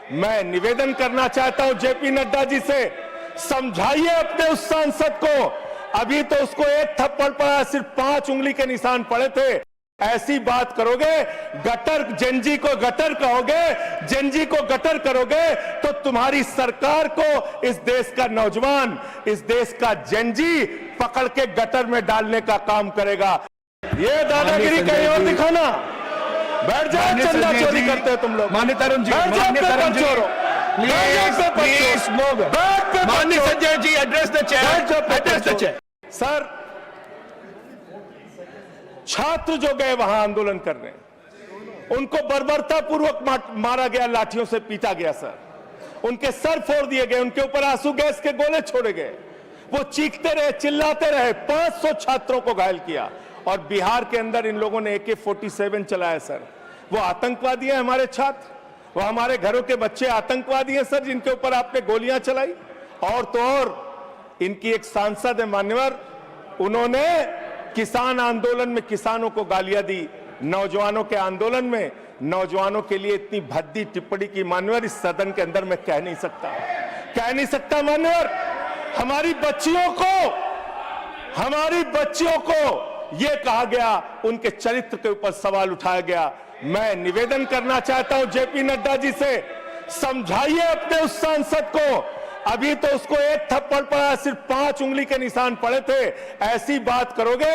मैं निवेदन करना चाहता हूं जेपी नड्डा जी से, समझाइए अपने उस सांसद को। अभी तो उसको एक थप्पड़ पड़ा, सिर्फ 5 उंगली के निशान पड़े थे। ऐसी बात करोगे, गटर जेनजी को गटर कहोगे, जेनजी को गटर करोगे, तो तुम्हारी सरकार को इस देश का नौजवान, इस देश का जेनजी पकड़ के गटर में डालने का काम करेगा। ये दादागिरी कहीं और दिखाना। बैठ जाओ, चंदा चोरी करते हो तुम लोग। माननीय तरुण जी, माननीय तरुण जी, माननीय Sanjay ji, address the chair. Sir, छात्र जो गए वहां आंदोलन करने, उनको बर्बरता पूर्वक मारा गया, लाठियों से पीटा गया सर, उनके सर फोड़ दिए गए, उनके ऊपर आंसू गैस के गोले छोड़े गए, वो चीखते रहे, चिल्लाते रहे, 500 छात्रों को घायल किया। और बिहार के अंदर इन लोगों ने AK-47 चलाया सर। वो आतंकवादी हैं हमारे छात्र, वो हमारे घरों के बच्चे आतंकवादी हैं सर, जिनके ऊपर आपने गोलियां चलाई। और तो और इनकी एक सांसद है मान्यवर, उन्होंने किसान आंदोलन में किसानों को गालियां दी, नौजवानों के आंदोलन में नौजवानों के लिए इतनी भद्दी टिप्पणी की मान्यवर, इस सदन के अंदर मैं कह नहीं सकता मान्यवर। हमारी बच्चियों को यह कहा गया, उनके चरित्र के ऊपर सवाल उठाया गया। मैं निवेदन करना चाहता हूं जेपी नड्डा जी से, समझाइए अपने उस सांसद को। अभी तो उसको एक थप्पड़ पड़ा, सिर्फ 5 उंगली के निशान पड़े थे। ऐसी बात करोगे,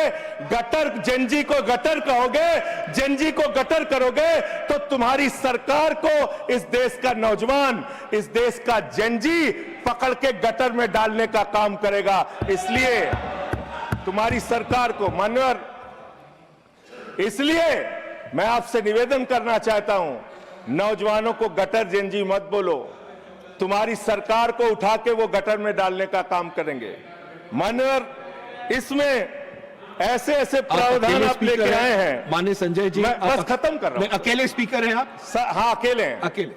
गटर जेनजी को गटर कहोगे, जेनजी को गटर करोगे, तो तुम्हारी सरकार को इस देश का नौजवान, इस देश का जेनजी पकड़ के गटर में डालने का काम करेगा। इसलिए तुम्हारी सरकार को मान्यवर, इसलिए मैं आपसे निवेदन करना चाहता हूं, नौजवानों को गटर जेनजी मत बोलो। तुम्हारी सरकार को उठा के वो गटर में डालने का काम करेंगे मान्यवर। इसमें ऐसे प्रावधान आप लेके आए हैं। माननीय संजय जी, मैं बस खत्म कर रहा हूं। अकेले स्पीकर हैं आप? हाँ, अकेले हैं। अकेले।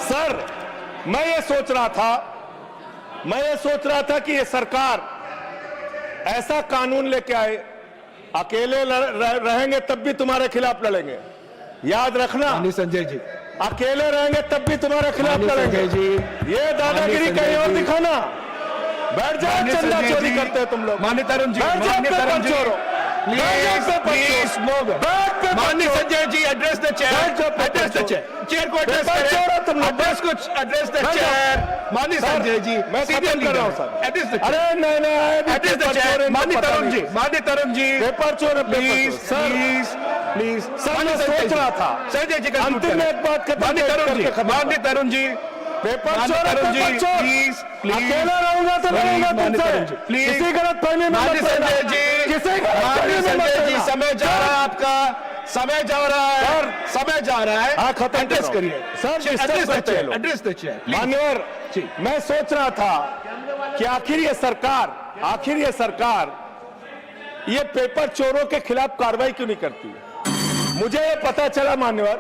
सर, मैं ये सोच रहा था कि ये सरकार ऐसा कानून लेके आए, अकेले रहेंगे तब भी तुम्हारे खिलाफ लड़ेंगे, याद रखना। माननीय संजय जी, अकेले रहेंगे तब भी तुम्हारे खिलाफ लड़ेंगे। ये दादागिरी कहीं और दिखाना। बैठ जाओ, चंदा चोरी करते हो तुम लोग। माननीय तरुण जी, माननीय Sanjay ji, address the chair. Chair को एड्रेस करें, एड्रेस द चेयर। माननीय संजय जी, मैं सीरियल कर रहा हूं सर। एड्रेस द अरे नहीं, एड्रेस द चेयर। माननीय तरुण जी, पेपर चोर, प्लीज सर, मैं सोच रहा था संजय जी का अंतिम में एक बात माननीय तरुण जी, पेपर चोर, प्लीज अकेला रहूंगा तो लड़ूंगा तुमसे। किसी गलत फहमी में मत संजय जी, संजय जी, समय जा रहा है आपका, समय जा रहा है। हाँ, खत्म एड्रेस करिए सर, एड्रेस द चेयर। मान्यवर, मैं सोच रहा था कि आखिर ये सरकार ये पेपर चोरों के खिलाफ कार्रवाई क्यों नहीं करती। मुझे ये पता चला मान्यवर,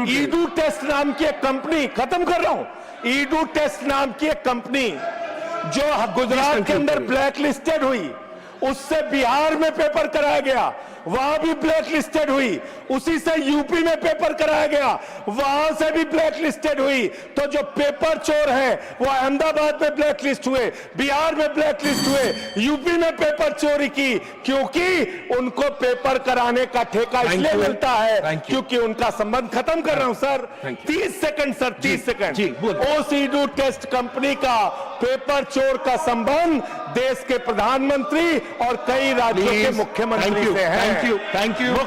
ईडू टेस्ट नाम की एक कंपनी, खत्म कर रहा हूं, ईडू टेस्ट नाम की एक कंपनी जो गुजरात के अंदर ब्लैक लिस्टेड हुई, उससे बिहार में पेपर कराया गया, वहां भी ब्लैक लिस्टेड हुई। उसी से यूपी में पेपर कराया गया, वहां से भी ब्लैक लिस्टेड हुई। तो जो पेपर चोर हैं वो अहमदाबाद में ब्लैक लिस्ट हुए, बिहार में ब्लैक लिस्ट हुए, यूपी में पेपर चोरी की, क्योंकि उनको पेपर कराने का ठेका इसलिए मिलता है क्योंकि उनका संबंध। खत्म कर रहा हूं सर, 30 सेकंड सर, 30 सेकंड। उस ईडू टेस्ट कंपनी का पेपर चोर का संबंध देश के प्रधानमंत्री और कई राज्यों के मुख्यमंत्री से है। Thank you.